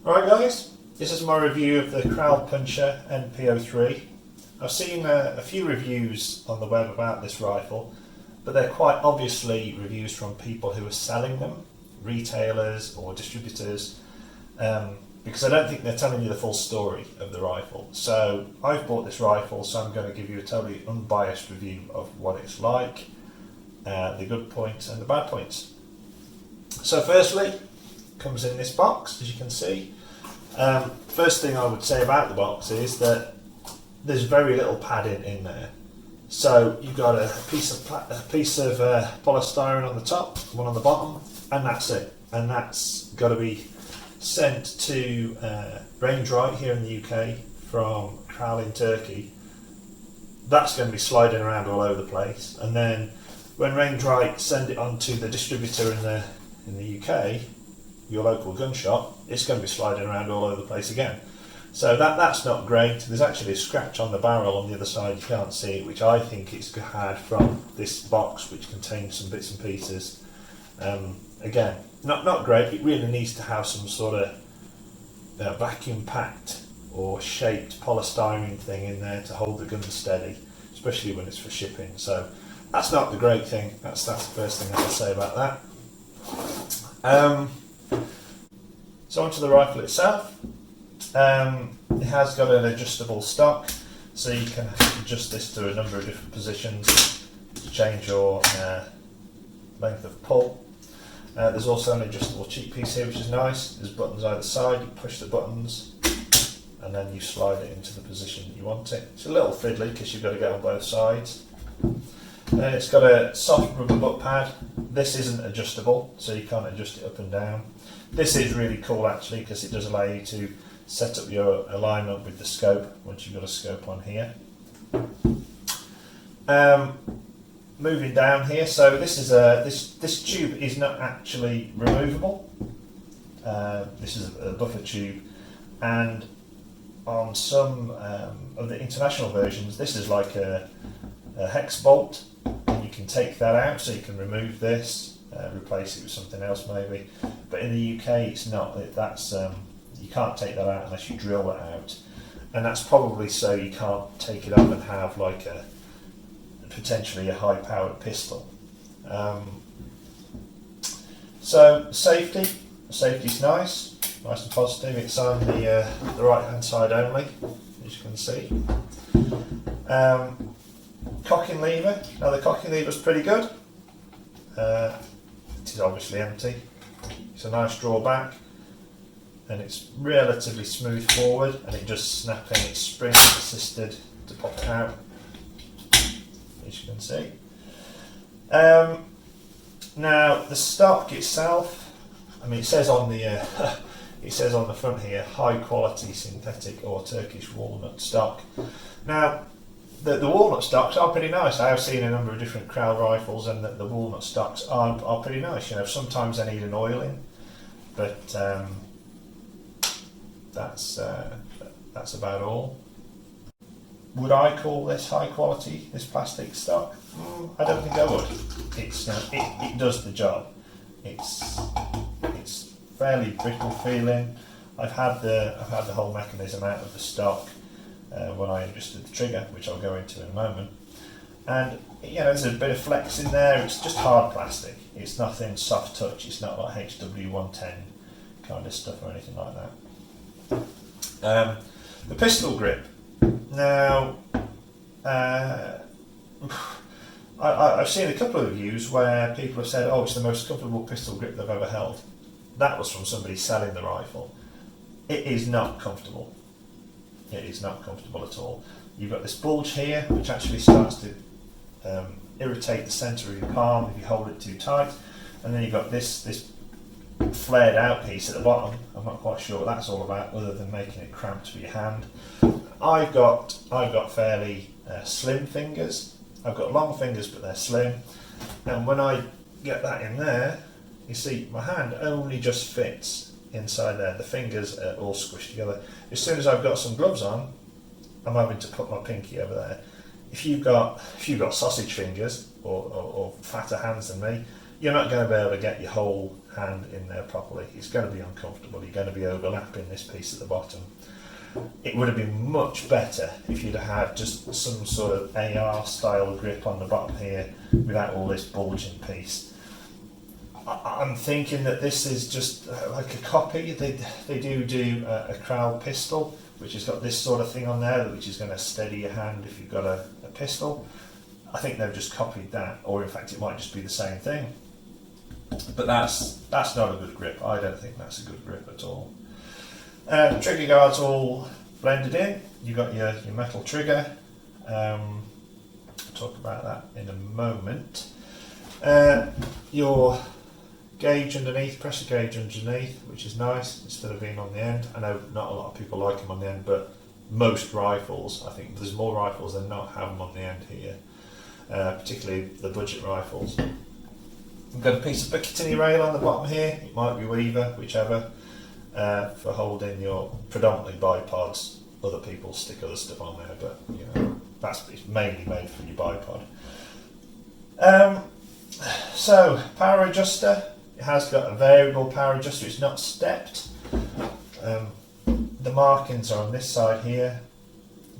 Alright guys, this is my review of the Kral Puncher NP-03. I've seen a few reviews on the web about this rifle, but they're quite obviously reviews from people who are selling them, retailers or distributors, because I don't think they're telling you the full story of the rifle. So I've bought this rifle, so I'm going to give you a totally unbiased review of what it's like, the good points and the bad points. So firstly, comes in this box, as you can see. First thing I would say about the box is that there's very little padding in there. So you've got a piece of polystyrene on the top, one on the bottom, and that's it. And that's got to be sent to Range Right here in the UK from Kral in Turkey. That's going to be sliding around all over the place, and then when Range Right send it on to the distributor in the UK, your local gun shop, it's going to be sliding around all over the place again. So that's not great. There's actually a scratch on the barrel on the other side, you can't see it, which I think it's had from this box which contains some bits and pieces. Again, not great. It really needs to have some sort of vacuum packed or shaped polystyrene thing in there to hold the gun steady, especially when it's for shipping. So that's not the great thing. That's the first thing I would say about that. So onto the rifle itself. It has got an adjustable stock, so you can adjust this to a number of different positions to change your length of pull. There's also an adjustable cheek piece here, which is nice. There's buttons either side. You push the buttons and then you slide it into the position that you want it. It's a little fiddly because you've got to go on both sides. It's got a soft rubber butt pad. This isn't adjustable, so you can't adjust it up and down. This is really cool actually, because it does allow you to set up your alignment with the scope once you've got a scope on here. Moving down here, so this is this tube is not actually removable. This is a buffer tube, and on some of the international versions, this is like a hex bolt, and you can take that out, so you can remove this, replace it with something else maybe. But in the UK, it's not. That's you can't take that out unless you drill that out, and that's probably so you can't take it up and have like potentially a high-powered pistol. So safety's nice and positive. It's on the right-hand side only, as you can see. Cocking lever. Now the cocking lever is pretty good. It is obviously empty. It's a nice drawback, and it's relatively smooth forward, and it does snap in. It's spring assisted to pop it out, as you can see. Now the stock itself, I mean, it says on the it says on the front here, high quality synthetic or Turkish walnut stock. Now the walnut stocks are pretty nice. I have seen a number of different Kral rifles, and the walnut stocks are pretty nice. You know, sometimes they need an oiling, but that's about all. Would I call this high quality, this plastic stock? I don't think I would. It does the job. It's fairly brittle feeling. I've had the whole mechanism out of the stock when I adjusted the trigger, which I'll go into in a moment. And you know, there's a bit of flex in there. It's just hard plastic. It's nothing soft touch. It's not like HW110 kind of stuff or anything like that. The pistol grip. Now, I've seen a couple of reviews where people have said, "Oh, it's the most comfortable pistol grip they've ever held." That was from somebody selling the rifle. It is not comfortable. It is not comfortable at all. You've got this bulge here, which actually starts to irritate the centre of your palm if you hold it too tight, and then you've got this flared out piece at the bottom. I'm not quite sure what that's all about, other than making it cramped for your hand. I've got fairly slim fingers. I've got long fingers, but they're slim, and when I get that in there, you see my hand only just fits inside there. The fingers are all squished together. As soon as I've got some gloves on, I'm having to put my pinky over there. If you've got sausage fingers or fatter hands than me, you're not going to be able to get your whole hand in there properly. It's going to be uncomfortable. You're going to be overlapping this piece at the bottom. It would have been much better if you'd have had just some sort of AR style grip on the bottom here without all this bulging piece. I'm thinking that this is just like a copy. They do a Kral pistol, which has got this sort of thing on there, which is going to steady your hand if you've got a pistol. I think they've just copied that, or in fact it might just be the same thing. But that's not a good grip. I don't think that's a good grip at all. Trigger guards all blended in. You've got your metal trigger. I'll talk about that in a moment. Your gauge underneath, pressure gauge underneath, which is nice instead of being on the end. I know not a lot of people like them on the end, but most rifles, I think there's more rifles than not have them on the end here, particularly the budget rifles. You've got a piece of Picatinny rail on the bottom here. It might be Weaver, whichever, for holding your predominantly bipods. Other people stick other stuff on there, but you know it's mainly made for your bipod. So power adjuster. It has got a variable power adjuster. It's not stepped. The markings are on this side here.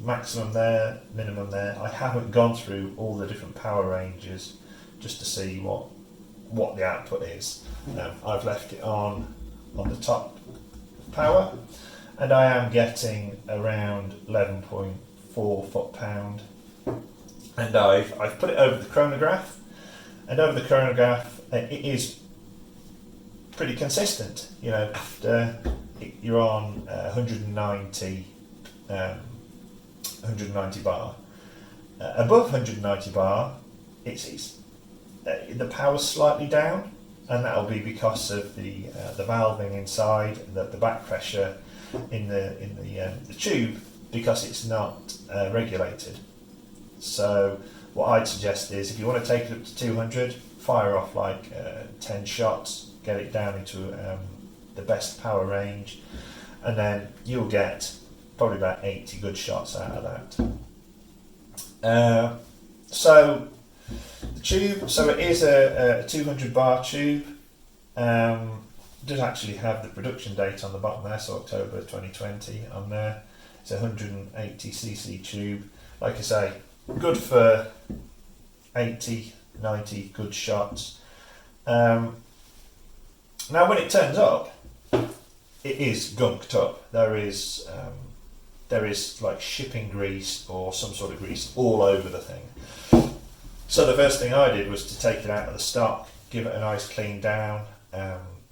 Maximum there, minimum there. I haven't gone through all the different power ranges just to see what the output is. I've left it on the top power, and I am getting around 11.4 foot-pound. And I've put it over the chronograph, and over the chronograph it is pretty consistent. You know, after you're on 190 bar, above 190 bar, it's the power's slightly down, and that'll be because of the valving inside, the back pressure in the tube, because it's not regulated. So what I'd suggest is, if you want to take it up to 200, fire off like 10 shots, get it down into the best power range, and then you'll get probably about 80 good shots out of that. So the tube, so it is a 200 bar tube. It does actually have the production date on the bottom there, so October 2020 on there. It's a 180cc tube. Like I say, good for 80, 90 good shots. Now when it turns up, it is gunked up. There is like shipping grease or some sort of grease all over the thing. So the first thing I did was to take it out of the stock, give it a nice clean down,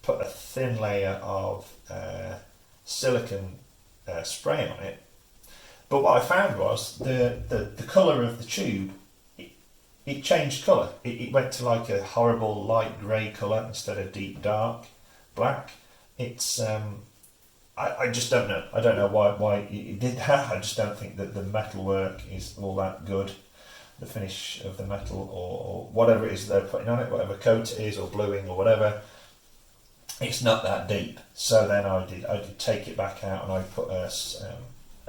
put a thin layer of silicone spray on it. But what I found was the colour of the tube, it changed colour. It went to like a horrible light grey colour instead of deep dark black. It's I just don't know. I don't know why it did that. I just don't think that the metal work is all that good. The finish of the metal or whatever it is they're putting on it, whatever coat it is or bluing or whatever, it's not that deep. So then I did take it back out, and I put a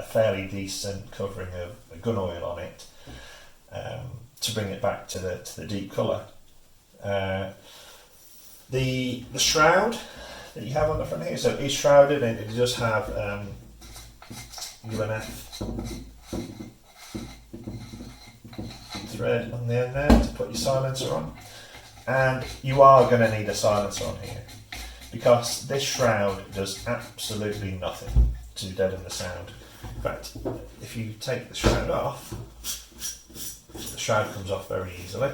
fairly decent covering of gun oil on it to bring it back to the deep colour. The shroud that you have on the front here, so it's shrouded, and it does have UNF thread on the end there to put your silencer on, and you are going to need a silencer on here because this shroud does absolutely nothing to deaden the sound. In fact, if you take the shroud off, the shroud comes off very easily.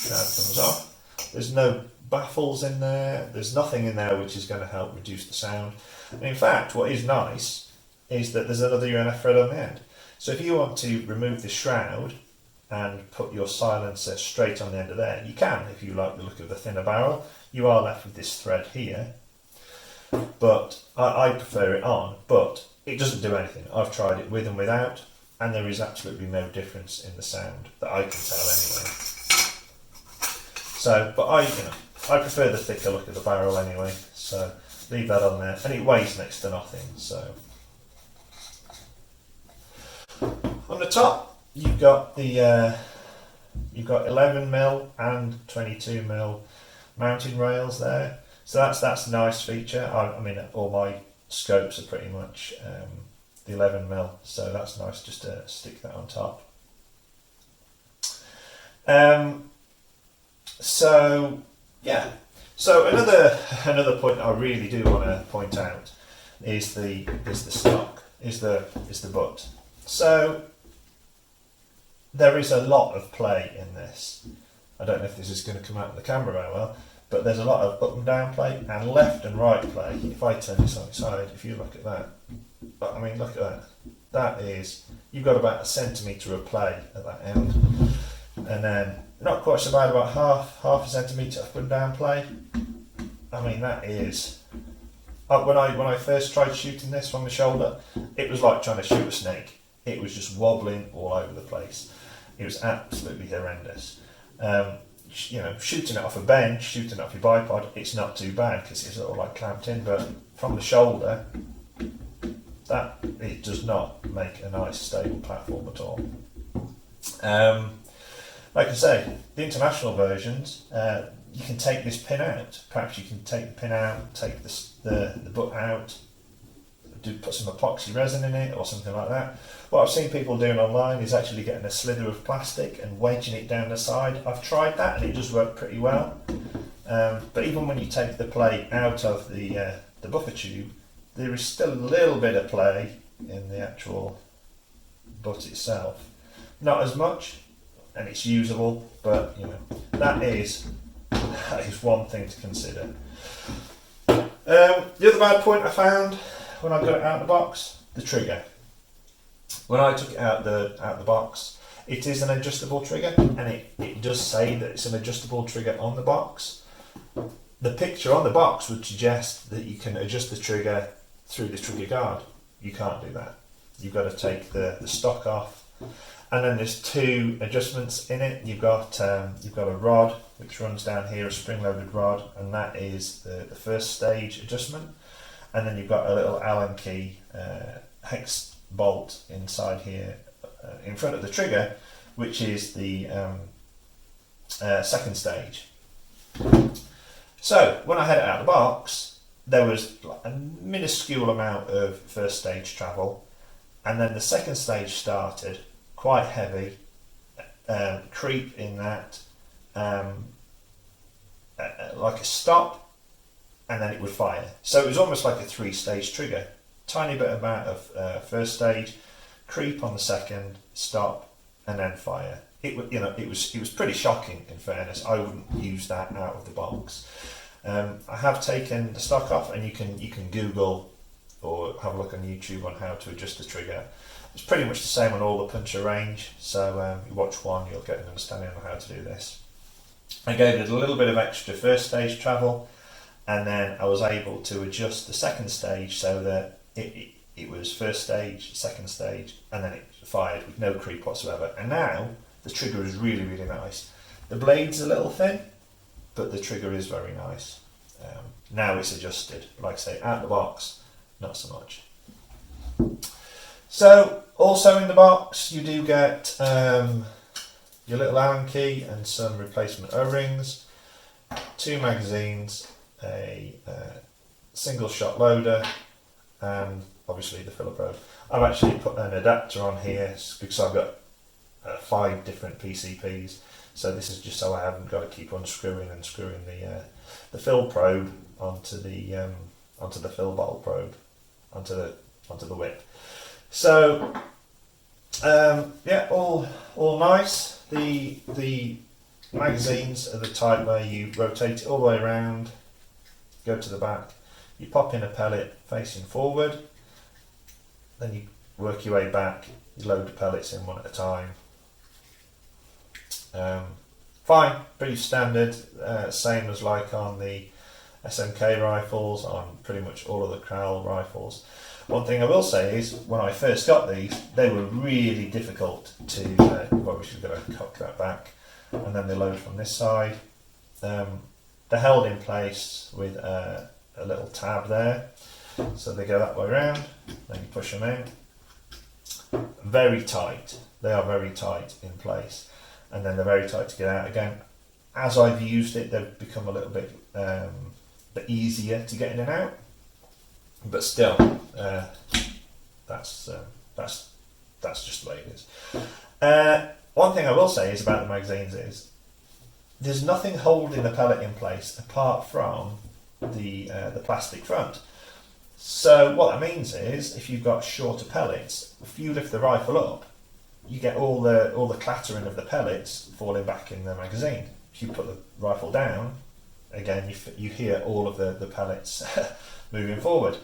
Shroud comes off. There's no baffles in there, there's nothing in there which is going to help reduce the sound. And in fact, what is nice is that there's another UNF thread on the end. So if you want to remove the shroud and put your silencer straight on the end of there, you can, if you like the look of the thinner barrel. You are left with this thread here, but I prefer it on, but it doesn't do anything. I've tried it with and without, and there is absolutely no difference in the sound that I can tell anyway. So, but I prefer the thicker look of the barrel anyway, so leave that on there, and it weighs next to nothing. So on the top, you've got the you've got 11mm and 22mm mounting rails there, so that's a nice feature. I mean, all my scopes are pretty much the 11mm, so that's nice just to stick that on top. So yeah, so another point I really do want to point out is the stock, is the butt. So there is a lot of play in this. I don't know if this is going to come out in the camera very well, but there's a lot of up and down play and left and right play. If I turn this on its side, if you look at that, I mean, look at that. That is, you've got about 1 centimetre of play at that end, and then not quite so bad, about half a centimetre up and down play. I mean, that is. When I first tried shooting this from the shoulder, it was like trying to shoot a snake. It was just wobbling all over the place. It was absolutely horrendous. You know, shooting it off a bench, shooting it off your bipod, it's not too bad because it's all like clamped in. But from the shoulder, that it does not make a nice stable platform at all. Like I say, the international versions, you can take this pin out. Perhaps you can take the pin out, take the butt out, put some epoxy resin in it or something like that. What I've seen people doing online is actually getting a slither of plastic and wedging it down the side. I've tried that and it does work pretty well. But even when you take the plate out of the buffer tube, there is still a little bit of play in the actual butt itself. Not as much, and it's usable, but you know, that is one thing to consider. The other bad point I found when I got it out of the box, the trigger. When I took it out the box, it is an adjustable trigger, and it does say that it's an adjustable trigger on the box. The picture on the box would suggest that you can adjust the trigger through the trigger guard. You can't do that. You've got to take the stock off, and then there's two adjustments in it. You've got a rod which runs down here, a spring-loaded rod, and that is the first stage adjustment. And then you've got a little Allen key hex bolt inside here in front of the trigger, which is the second stage. So when I had it out of the box, there was a minuscule amount of first stage travel, and then the second stage started quite heavy, creep in that, like a stop, and then it would fire. So it was almost like a 3-stage trigger. Tiny bit amount of first stage, creep on the second, stop, and then fire. It was pretty shocking. In fairness, I wouldn't use that out of the box. I have taken the stock off, and you can Google or have a look on YouTube on how to adjust the trigger. It's pretty much the same on all the puncher range. So you watch one, you'll get an understanding on how to do this. I gave it a little bit of extra first stage travel, and then I was able to adjust the second stage so that it was first stage, second stage, and then it fired with no creep whatsoever. And now the trigger is really, really nice. The blade's a little thin, but the trigger is very nice. Now it's adjusted. Like I say, out of the box, not so much. So also in the box you do get your little Allen key and some replacement O-rings, 2 magazines, a single shot loader, and obviously the filler probe. I've actually put an adapter on here because I've got 5 different PCPs, so this is just so I haven't got to keep unscrewing and screwing the fill probe onto the fill bottle probe onto the whip. So yeah, all nice. The magazines are the type where you rotate it all the way around, go to the back, you pop in a pellet facing forward, then you work your way back, you load the pellets in one at a time. Fine, pretty standard, same as like on the SMK rifles, on pretty much all of the Kral rifles. One thing I will say is, when I first got these, they were really difficult to, you've obviously got to cock that back, and then they load from this side. They're held in place with a little tab there, so they go that way around, then you push them in, very tight. They are very tight in place, and then they're very tight to get out again. As I've used it, they've become a little bit easier to get in and out, but still, that's just the way it is. One thing I will say is about the magazines is there's nothing holding the pellet in place apart from the plastic front. So what that means is, if you've got shorter pellets, if you lift the rifle up, you get all the clattering of the pellets falling back in the magazine. If you put the rifle down, again you hear all of the pellets moving forward.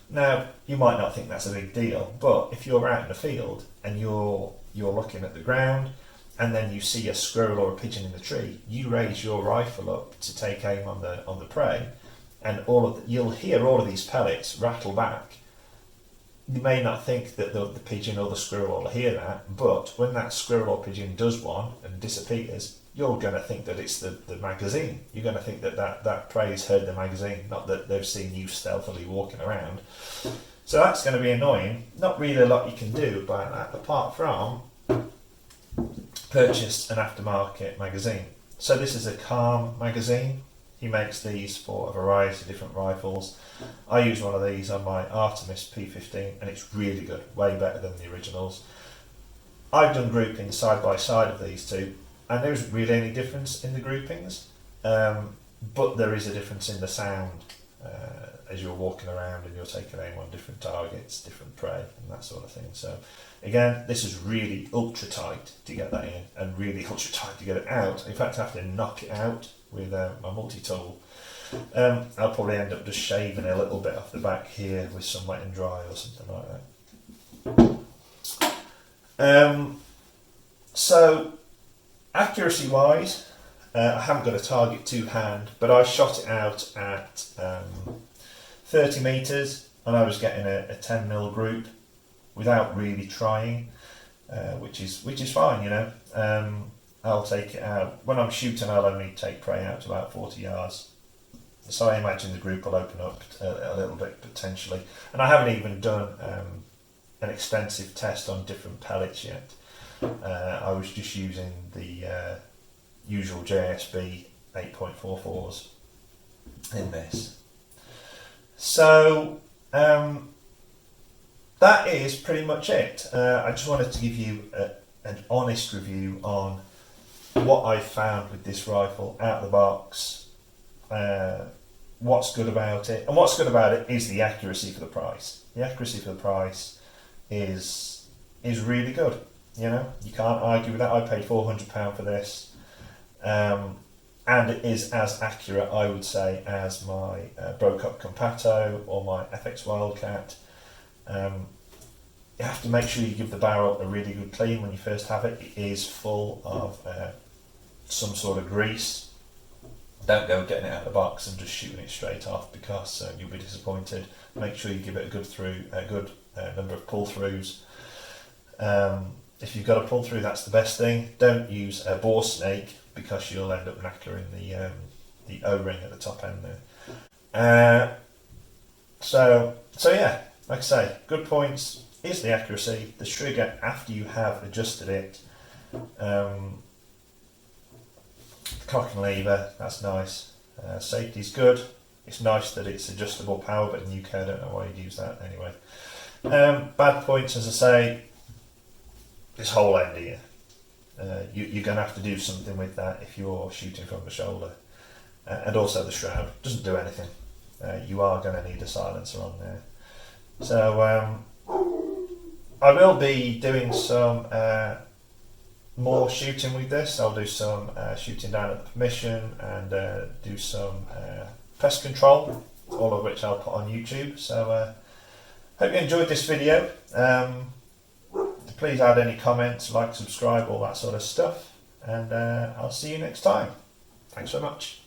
Now, you might not think that's a big deal, but if you're out in the field and you're looking at the ground, and then you see a squirrel or a pigeon in the tree, you raise your rifle up to take aim on the prey, and you'll hear all of these pellets rattle back. You may not think that the pigeon or the squirrel will hear that, but when that squirrel or pigeon does one and disappears, you're going to think that it's the magazine. You're going to think that prey's heard the magazine, not that they've seen you stealthily walking around. So that's going to be annoying. Not really a lot you can do about that, apart from purchase an aftermarket magazine. So this is a Calm magazine. He makes these for a variety of different rifles. I use one of these on my Artemis P15 and it's really good, way better than the originals. I've done groupings side by side of these two, and there isn't really any difference in the groupings, but there is a difference in the sound as you're walking around and you're taking aim on different targets, different prey and that sort of thing. So again, this is really ultra tight to get that in and really ultra tight to get it out. In fact, I have to knock it out with my multi-tool. I'll probably end up just shaving a little bit off the back here with some wet and dry or something like that. So accuracy wise, I haven't got a target to hand, but I shot it out at 30 metres and I was getting a 10mm group without really trying, which is fine, you know. I'll take it out. When I'm shooting, I'll only take prey out to about 40 yards. So I imagine the group will open up a little bit potentially. And I haven't even done an extensive test on different pellets yet. I was just using the usual JSB 8.44s in this. So that is pretty much it. I just wanted to give you an honest review on what I found with this rifle out of the box, what's good about it, and what's good about it is the accuracy for the price. The accuracy for the price is really good. You know, you can't argue with that. I paid £400 for this, and it is as accurate, I would say, as my Broke-Up Compato or my FX Wildcat. You have to make sure you give the barrel a really good clean when you first have it. It is full of some sort of grease. Don't go getting it out of the box and just shooting it straight off, because you'll be disappointed. Make sure you give it a good number of pull-throughs. If you've got a pull-through, that's the best thing. Don't use a bore snake, because you'll end up knackering the O-ring at the top end there. So yeah, like I say, good points is the accuracy. The trigger, after you have adjusted it, the cock and lever, that's nice. Safety's good. It's nice that it's adjustable power, but in the UK I don't know why you'd use that anyway. Bad points, as I say, this whole end here. You're going to have to do something with that if you're shooting from the shoulder. And also the shroud doesn't do anything. You are going to need a silencer on there. So I will be doing some more shooting with this. I'll do some shooting down at the permission and do some pest control, all of which I'll put on YouTube. So hope you enjoyed this video. Please add any comments, like, subscribe, all that sort of stuff, and I'll see you next time. Thanks so much.